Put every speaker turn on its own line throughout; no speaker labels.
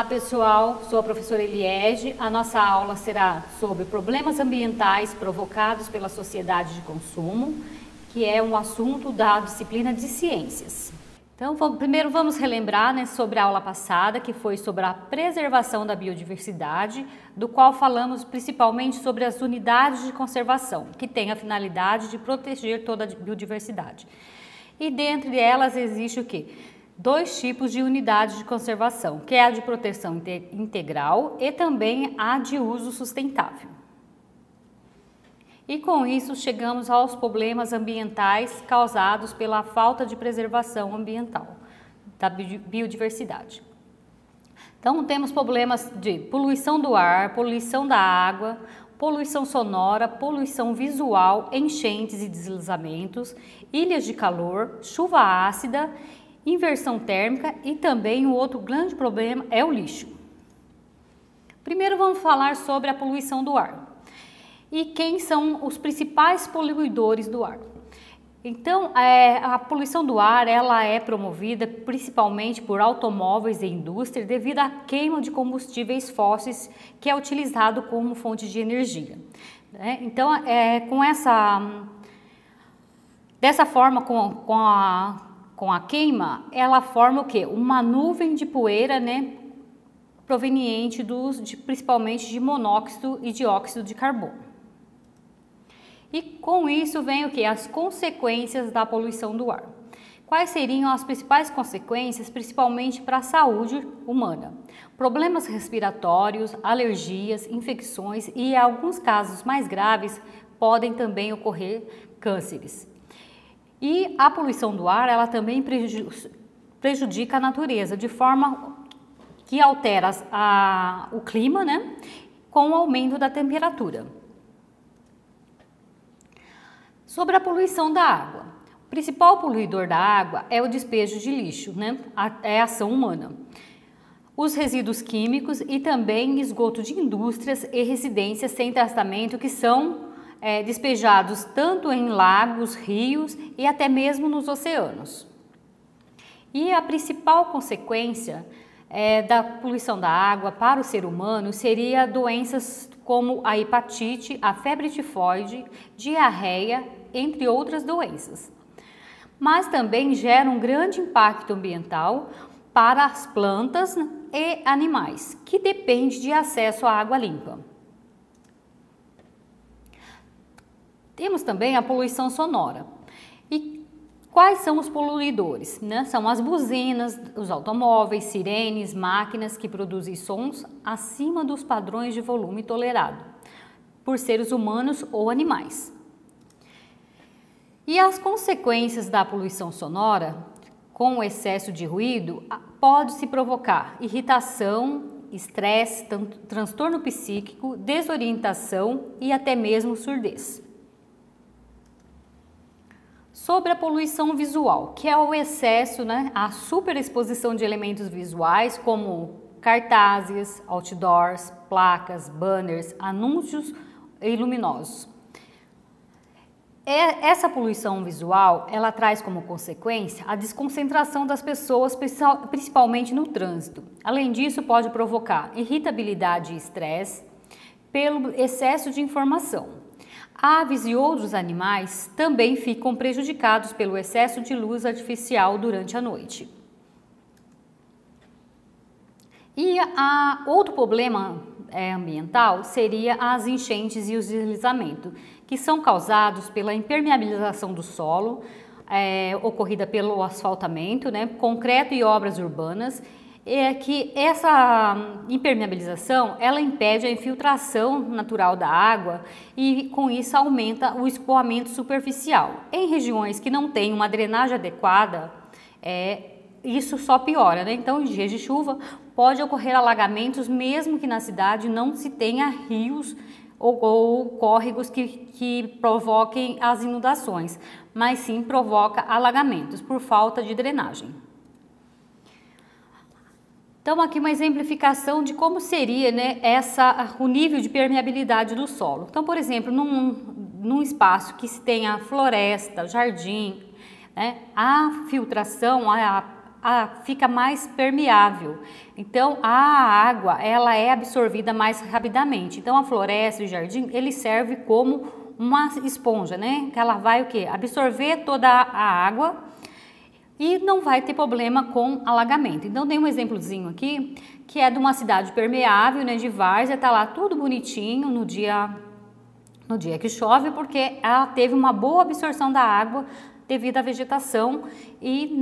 pessoal, sou a professora Eliege. A nossa aula será sobre problemas ambientais provocados pela sociedade de consumo, que é um assunto da disciplina de ciências. Então, primeiro vamos relembrar, sobre a aula passada, que foi sobre a preservação da biodiversidade, do qual falamos principalmente sobre as unidades de conservação, que têm a finalidade de proteger toda a biodiversidade. E dentre elas existe o quê? Dois tipos de unidades de conservação, que é a de proteção integral e também a de uso sustentável. E com isso chegamos aos problemas ambientais causados pela falta de preservação ambiental da biodiversidade. Então temos problemas de poluição do ar, poluição da água, poluição sonora, poluição visual, enchentes e deslizamentos, ilhas de calor, chuva ácida, inversão térmica e também o outro grande problema é o lixo. Primeiro vamos falar sobre a poluição do ar. E quem são os principais poluidores do ar? Então, a poluição do ar ela é promovida principalmente por automóveis e indústria devido à queima de combustíveis fósseis que é utilizado como fonte de energia. Então, dessa forma, com a queima, ela forma o quê? Uma nuvem de poeira, proveniente principalmente de monóxido e dióxido de carbono. E com isso vem o quê? As consequências da poluição do ar. Quais seriam as principais consequências, principalmente para a saúde humana? Problemas respiratórios, alergias, infecções e, em alguns casos mais graves, podem também ocorrer cânceres. E a poluição do ar, ela também prejudica a natureza, de forma que altera o clima, com o aumento da temperatura. Sobre a poluição da água. O principal poluidor da água é o despejo de lixo, é a ação humana. Os resíduos químicos e também esgoto de indústrias e residências sem tratamento que são despejados tanto em lagos, rios e até mesmo nos oceanos. E a principal consequência da poluição da água para o ser humano seria doenças como a hepatite, a febre tifoide, diarreia, entre outras doenças. Mas também gera um grande impacto ambiental para as plantas e animais, que dependem de acesso à água limpa. Temos também a poluição sonora. E quais são os poluidores? São as buzinas, os automóveis, sirenes, máquinas que produzem sons acima dos padrões de volume tolerado por seres humanos ou animais. E as consequências da poluição sonora, com o excesso de ruído, pode-se provocar irritação, estresse, transtorno psíquico, desorientação e até mesmo surdez. Sobre a poluição visual, que é o excesso, a superexposição de elementos visuais como cartazes, outdoors, placas, banners, anúncios e luminosos. Essa poluição visual, ela traz como consequência a desconcentração das pessoas, principalmente no trânsito. Além disso, pode provocar irritabilidade e estresse pelo excesso de informação. Aves e outros animais também ficam prejudicados pelo excesso de luz artificial durante a noite. E outro problema ambiental seria as enchentes e os deslizamentos, que são causados pela impermeabilização do solo, ocorrida pelo asfaltamento, concreto e obras urbanas, que essa impermeabilização ela impede a infiltração natural da água e com isso aumenta o escoamento superficial. Em regiões que não têm uma drenagem adequada, isso só piora, Então, em dias de chuva, pode ocorrer alagamentos, mesmo que na cidade não se tenha rios ou córregos que provoquem as inundações, mas sim provoca alagamentos por falta de drenagem. Então, aqui uma exemplificação de como seria o nível de permeabilidade do solo. Então, por exemplo, num espaço que se tenha floresta, jardim, a filtração, fica mais permeável. Então a água ela é absorvida mais rapidamente. Então a floresta e o jardim ele serve como uma esponja, né? Que ela vai o quê? Absorver toda a água e não vai ter problema com alagamento. Então tem um exemplozinho aqui que é de uma cidade permeável, né? De várzea, tá lá tudo bonitinho no dia que chove, porque ela teve uma boa absorção da água devido à vegetação e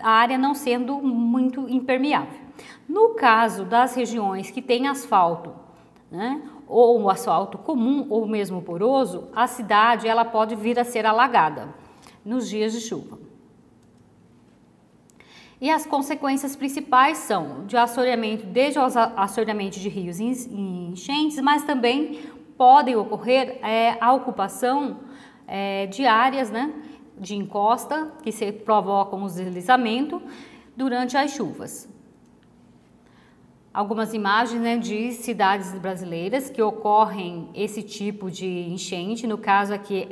a área não sendo muito impermeável. No caso das regiões que tem asfalto, né, ou o asfalto comum ou mesmo poroso, a cidade ela pode vir a ser alagada nos dias de chuva. E as consequências principais são de assoreamento, desde o assoreamento de rios e enchentes, mas também podem ocorrer a ocupação de áreas, né, de encosta que se provocam os deslizamentos durante as chuvas. Algumas imagens, né, de cidades brasileiras que ocorrem esse tipo de enchente. No caso aqui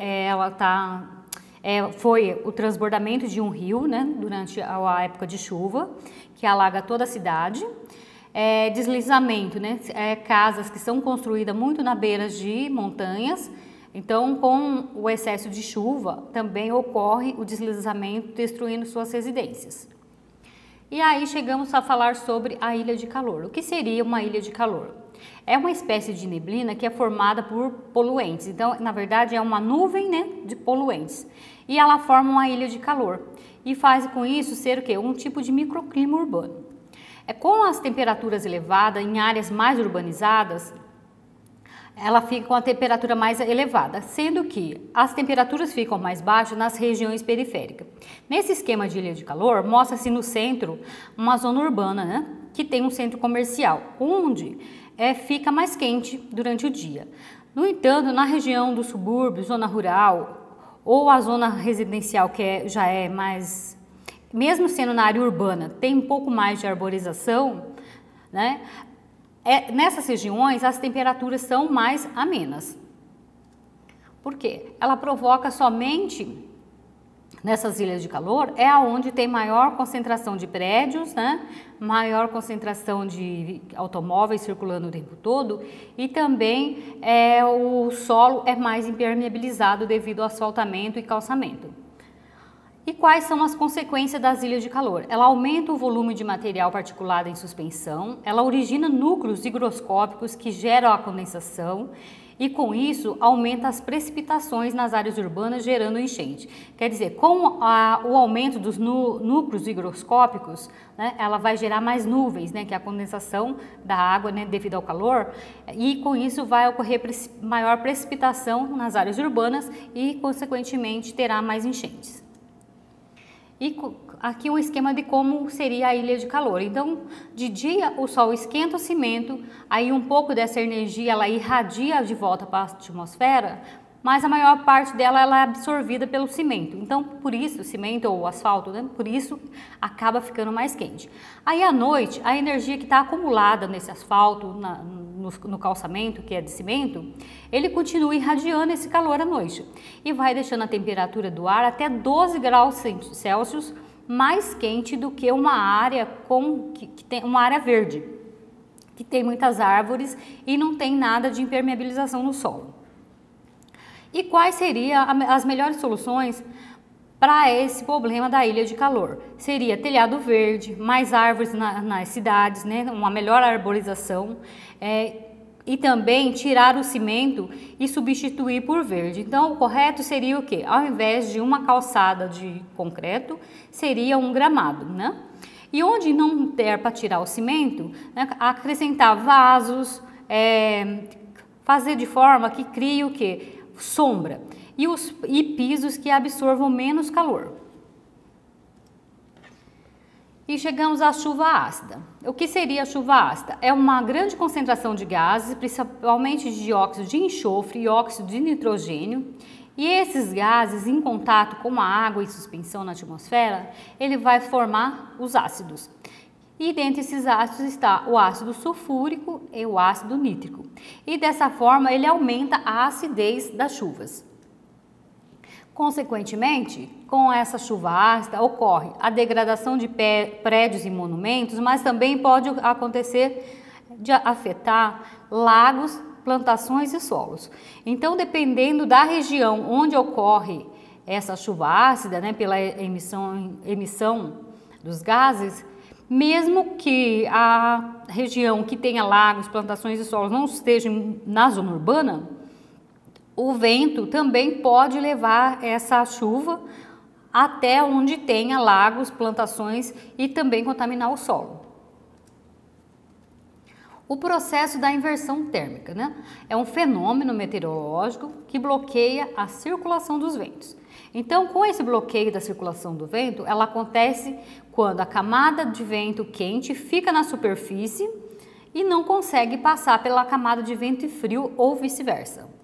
foi o transbordamento de um rio, né, durante a época de chuva, que alaga toda a cidade. Deslizamento, né, casas que são construídas muito na beira de montanhas. Então, com o excesso de chuva, também ocorre o deslizamento, destruindo suas residências. E aí chegamos a falar sobre a ilha de calor. O que seria uma ilha de calor? É uma espécie de neblina que é formada por poluentes. Então, na verdade, é uma nuvem, né, de poluentes. E ela forma uma ilha de calor. E faz com isso ser o quê? Um tipo de microclima urbano. Com as temperaturas elevadas em áreas mais urbanizadas, ela fica com a temperatura mais elevada, sendo que as temperaturas ficam mais baixas nas regiões periféricas. Nesse esquema de ilha de calor, mostra-se no centro uma zona urbana, né, que tem um centro comercial, onde fica mais quente durante o dia. No entanto, na região do subúrbio, zona rural, ou a zona residencial, que já é mais, mesmo sendo na área urbana, tem um pouco mais de arborização, né? Nessas regiões as temperaturas são mais amenas. Por quê? Ela provoca somente nessas ilhas de calor, onde tem maior concentração de prédios, né? Maior concentração de automóveis circulando o tempo todo e também o solo é mais impermeabilizado devido ao asfaltamento e calçamento. E quais são as consequências das ilhas de calor? Ela aumenta o volume de material particulado em suspensão, ela origina núcleos higroscópicos que geram a condensação e com isso aumenta as precipitações nas áreas urbanas gerando enchente. Quer dizer, com o aumento dos núcleos higroscópicos, né, ela vai gerar mais nuvens, né, que é a condensação da água, né, devido ao calor, e com isso vai ocorrer maior precipitação nas áreas urbanas e consequentemente terá mais enchentes. E aqui um esquema de como seria a ilha de calor. Então, de dia o sol esquenta o cimento, aí um pouco dessa energia ela irradia de volta para a atmosfera, mas a maior parte dela ela é absorvida pelo cimento. Então, por isso, o cimento ou o asfalto, né, por isso acaba ficando mais quente. Aí à noite, a energia que está acumulada nesse asfalto, no calçamento, que é de cimento, ele continua irradiando esse calor à noite e vai deixando a temperatura do ar até 12 graus Celsius mais quente do que uma área que tem uma área verde, que tem muitas árvores e não tem nada de impermeabilização no solo. E quais seriam as melhores soluções para esse problema da ilha de calor? Seria telhado verde, mais árvores nas cidades, né? Uma melhor arborização e também tirar o cimento e substituir por verde. Então, o correto seria o quê? Ao invés de uma calçada de concreto, seria um gramado, né? E onde não der para tirar o cimento, né, acrescentar vasos, fazer de forma que crie o quê? Sombra e pisos que absorvam menos calor. E chegamos à chuva ácida. O que seria a chuva ácida? É uma grande concentração de gases, principalmente de dióxido de enxofre e óxido de nitrogênio. E esses gases, em contato com a água em suspensão na atmosfera, ele vai formar os ácidos. E dentre esses ácidos está o ácido sulfúrico e o ácido nítrico. E dessa forma ele aumenta a acidez das chuvas. Consequentemente, com essa chuva ácida ocorre a degradação de prédios e monumentos, mas também pode acontecer de afetar lagos, plantações e solos. Então, dependendo da região onde ocorre essa chuva ácida, né, pela emissão dos gases, mesmo que a região que tenha lagos, plantações e solos não esteja na zona urbana, o vento também pode levar essa chuva até onde tenha lagos, plantações e também contaminar o solo. O processo da inversão térmica, né? É um fenômeno meteorológico que bloqueia a circulação dos ventos. Então, com esse bloqueio da circulação do vento, ela acontece quando a camada de vento quente fica na superfície e não consegue passar pela camada de vento frio ou vice-versa.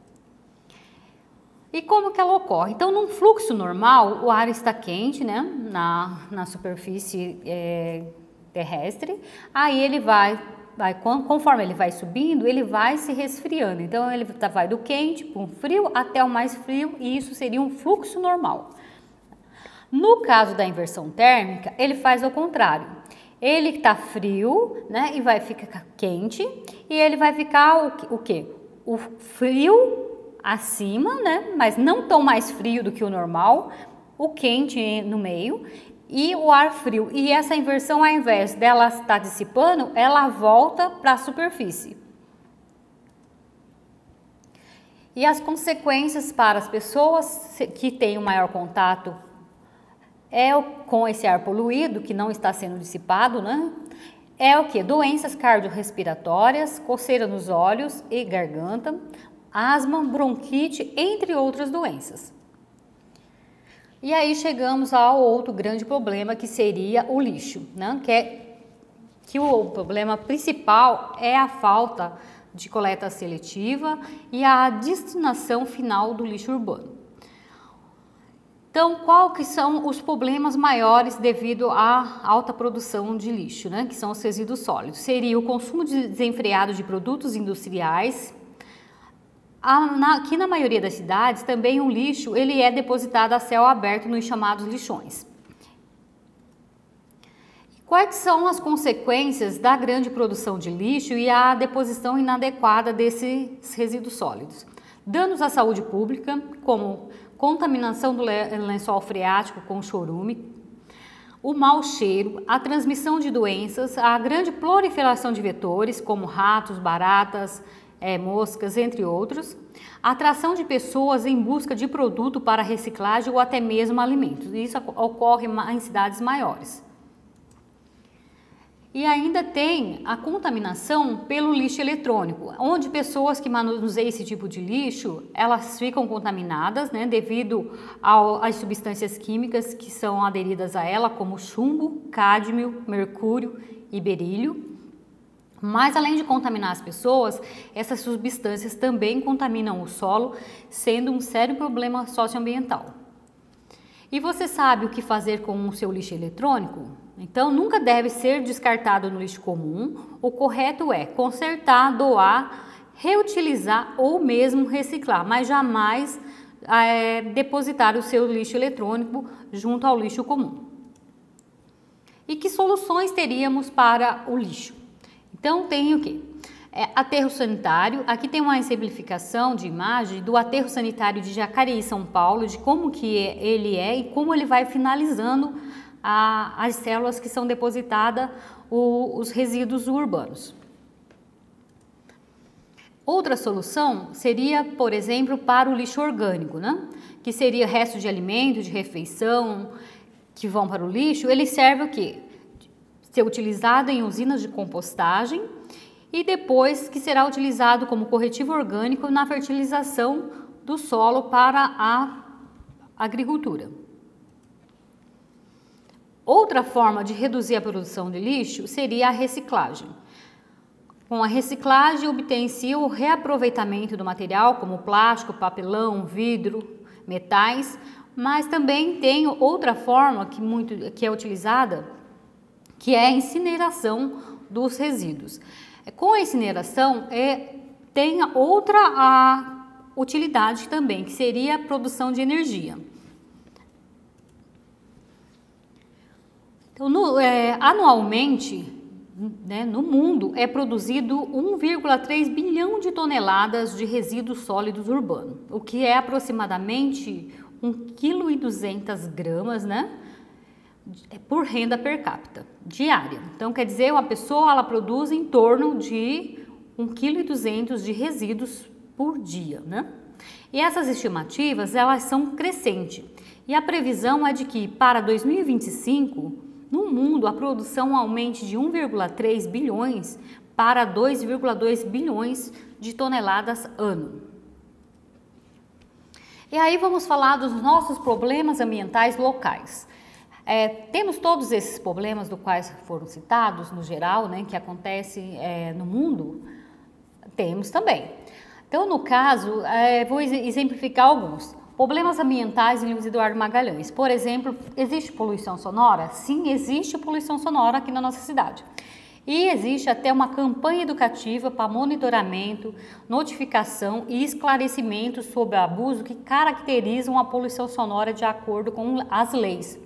E como que ela ocorre? Então, num fluxo normal, o ar está quente, né, na superfície terrestre, aí ele conforme ele vai subindo, ele vai se resfriando. Então, ele vai do quente para o frio até o mais frio, e isso seria um fluxo normal. No caso da inversão térmica, ele faz ao contrário. Ele está frio, né, e vai ficar quente, e ele vai ficar o quê? O frio acima, né, mas não tão mais frio do que o normal, o quente no meio e o ar frio. E essa inversão, ao invés dela estar dissipando, ela volta para a superfície. E as consequências para as pessoas que têm o maior contato com esse ar poluído, que não está sendo dissipado, né? É o que? Doenças cardiorrespiratórias, coceira nos olhos e garganta, asma, bronquite, entre outras doenças. E aí chegamos ao outro grande problema, que seria o lixo, né? Que o problema principal é a falta de coleta seletiva e a destinação final do lixo urbano. Então, qual que são os problemas maiores devido à alta produção de lixo, né? Que são os resíduos sólidos? Seria o consumo desenfreado de produtos industriais. Aqui na maioria das cidades, também o lixo ele é depositado a céu aberto nos chamados lixões. Quais são as consequências da grande produção de lixo e a deposição inadequada desses resíduos sólidos? Danos à saúde pública, como contaminação do lençol freático com chorume, o mau cheiro, a transmissão de doenças, a grande proliferação de vetores, como ratos, baratas, moscas, entre outros, a atração de pessoas em busca de produto para reciclagem ou até mesmo alimentos. Isso ocorre em cidades maiores. E ainda tem a contaminação pelo lixo eletrônico, onde pessoas que manuseiam esse tipo de lixo, elas ficam contaminadas, né, devido às substâncias químicas que são aderidas a ela, como chumbo, cádmio, mercúrio e berílio. Mas além de contaminar as pessoas, essas substâncias também contaminam o solo, sendo um sério problema socioambiental. E você sabe o que fazer com o seu lixo eletrônico? Então, nunca deve ser descartado no lixo comum. O correto é consertar, doar, reutilizar ou mesmo reciclar, mas jamais depositar o seu lixo eletrônico junto ao lixo comum. E que soluções teríamos para o lixo? Então, tem o quê? Aterro sanitário. Aqui tem uma exemplificação de imagem do aterro sanitário de Jacareí, São Paulo, de como que ele é e como ele vai finalizando as células que são depositadas, os resíduos urbanos. Outra solução seria, por exemplo, para o lixo orgânico, né? Que seria restos de alimento, de refeição, que vão para o lixo. Ele serve o quê? Ser utilizado em usinas de compostagem e depois que será utilizado como corretivo orgânico na fertilização do solo para a agricultura. Outra forma de reduzir a produção de lixo seria a reciclagem. Com a reciclagem, obtém-se o reaproveitamento do material, como plástico, papelão, vidro, metais, mas também tem outra forma que é utilizada, que é a incineração dos resíduos. Com a incineração, tem outra utilidade também, que seria a produção de energia. Então, anualmente, né, no mundo é produzido 1,3 bilhão de toneladas de resíduos sólidos urbanos, o que é aproximadamente 1,2 kg, né, por renda per capita diária. Então, quer dizer, uma pessoa ela produz em torno de 1,2 kg de resíduos por dia, né? E essas estimativas elas são crescentes. E a previsão é de que para 2025 no mundo, a produção aumente de 1,3 bilhões para 2,2 bilhões de toneladas ano. E aí vamos falar dos nossos problemas ambientais locais. Temos todos esses problemas dos quais foram citados, no geral, né, que acontecem no mundo? Temos também. Então, no caso, vou exemplificar alguns. Problemas ambientais em Luiz Eduardo Magalhães. Por exemplo, existe poluição sonora? Sim, existe poluição sonora aqui na nossa cidade. E existe até uma campanha educativa para monitoramento, notificação e esclarecimento sobre o abuso que caracterizam a poluição sonora de acordo com as leis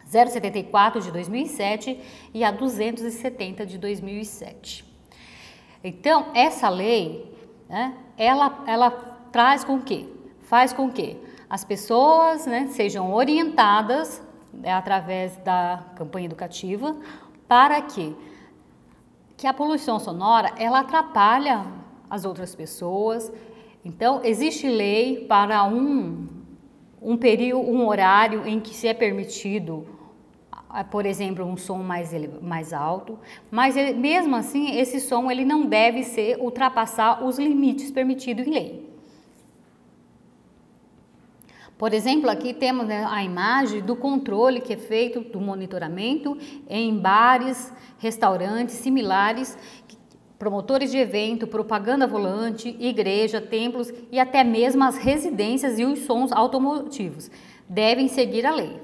074 de 2007 e a 270 de 2007. Então, essa lei, né, ela traz com que? Faz com que as pessoas, né, sejam orientadas, né, através da campanha educativa para que a poluição sonora ela atrapalha as outras pessoas. Então existe lei para um período, um horário em que se é permitido, por exemplo, um som mais alto, mas mesmo assim esse som ele não deve ultrapassar os limites permitidos em lei. Por exemplo, aqui temos, né, a imagem do controle que é feito do monitoramento em bares, restaurantes similares, promotores de evento, propaganda volante, igreja, templos e até mesmo as residências e os sons automotivos devem seguir a lei.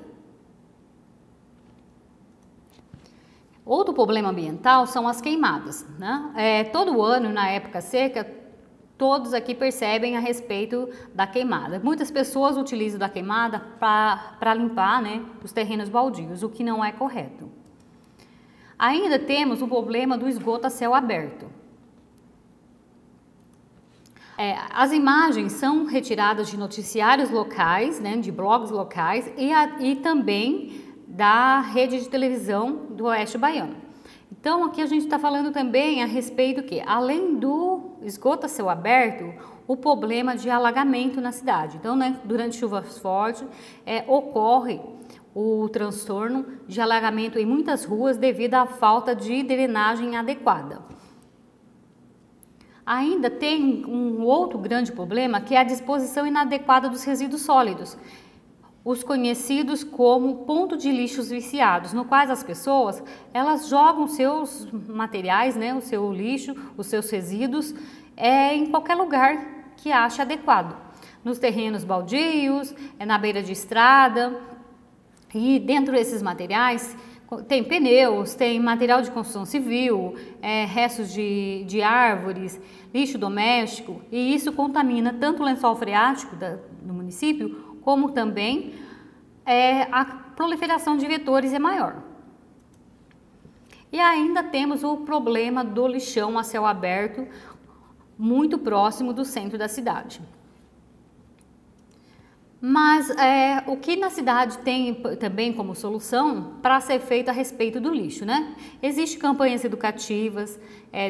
Outro problema ambiental são as queimadas, né? Todo ano, na época seca, todos aqui percebem a respeito da queimada. Muitas pessoas utilizam da queimada para limpar, né, os terrenos baldios, o que não é correto. Ainda temos o problema do esgoto a céu aberto. As imagens são retiradas de noticiários locais, né, de blogs locais e também da rede de televisão do Oeste Baiano. Então, aqui a gente está falando também a respeito que, além do esgoto a céu aberto, o problema de alagamento na cidade. Então, né, durante chuvas fortes, ocorre o transtorno de alagamento em muitas ruas devido à falta de drenagem adequada. Ainda tem um outro grande problema, que é a disposição inadequada dos resíduos sólidos, os conhecidos como ponto de lixos viciados, no quais as pessoas elas jogam seus materiais, né, o seu lixo, os seus resíduos em qualquer lugar que ache adequado, nos terrenos baldios, na beira de estrada. E dentro desses materiais tem pneus, tem material de construção civil, restos de árvores, lixo doméstico, e isso contamina tanto o lençol freático do município, como também a proliferação de vetores é maior. E ainda temos o problema do lixão a céu aberto, muito próximo do centro da cidade. Mas o que na cidade tem também como solução para ser feito a respeito do lixo, né? Existem campanhas educativas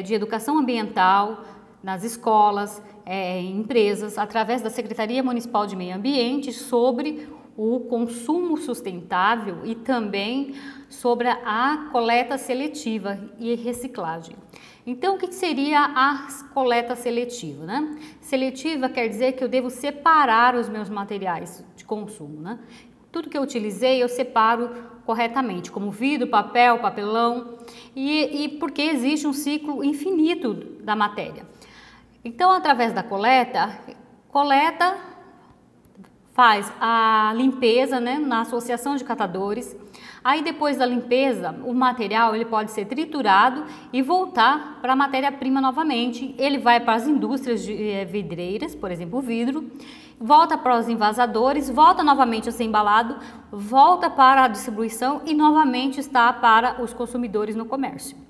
de educação ambiental nas escolas, em empresas, através da Secretaria Municipal de Meio Ambiente, sobre o consumo sustentável e também sobre a coleta seletiva e reciclagem. Então, o que seria a coleta seletiva, né? Seletiva quer dizer que eu devo separar os meus materiais de consumo, né? Tudo que eu utilizei eu separo corretamente, como vidro, papel, papelão, e porque existe um ciclo infinito da matéria. Então, através da coleta, faz a limpeza, né, na associação de catadores. Aí depois da limpeza, o material ele pode ser triturado e voltar para a matéria-prima novamente. Ele vai para as indústrias vidreiras, por exemplo, o vidro, volta para os envasadores, volta novamente a ser embalado, volta para a distribuição e novamente está para os consumidores no comércio.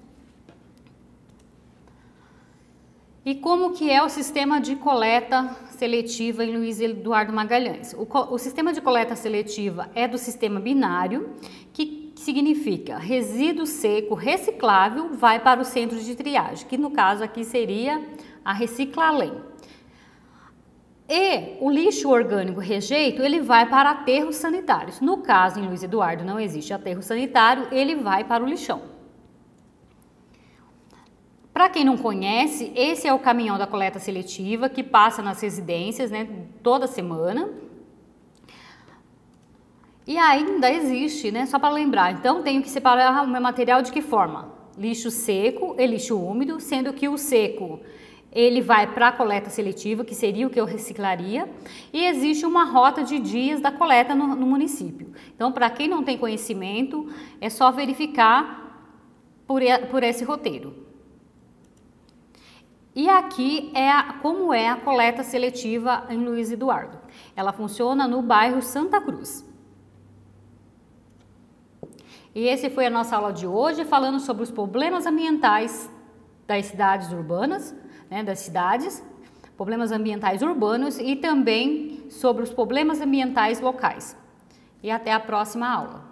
E como que é o sistema de coleta seletiva em Luiz Eduardo Magalhães? O sistema de coleta seletiva é do sistema binário, que significa resíduo seco reciclável vai para o centro de triagem, que no caso aqui seria a Reciclalém. E o lixo orgânico rejeito, ele vai para aterros sanitários. No caso, em Luiz Eduardo não existe aterro sanitário, ele vai para o lixão. Para quem não conhece, esse é o caminhão da coleta seletiva que passa nas residências, né, toda semana. E ainda existe, né, só para lembrar, então tenho que separar o meu material de que forma? Lixo seco e lixo úmido, sendo que o seco ele vai para a coleta seletiva, que seria o que eu reciclaria, e existe uma rota de dias da coleta no município. Então, para quem não tem conhecimento, é só verificar por esse roteiro. E aqui é como é a coleta seletiva em Luiz Eduardo. Ela funciona no bairro Santa Cruz. E esse foi a nossa aula de hoje, falando sobre os problemas ambientais das cidades urbanas, né, problemas ambientais urbanos e também sobre os problemas ambientais locais. E até a próxima aula.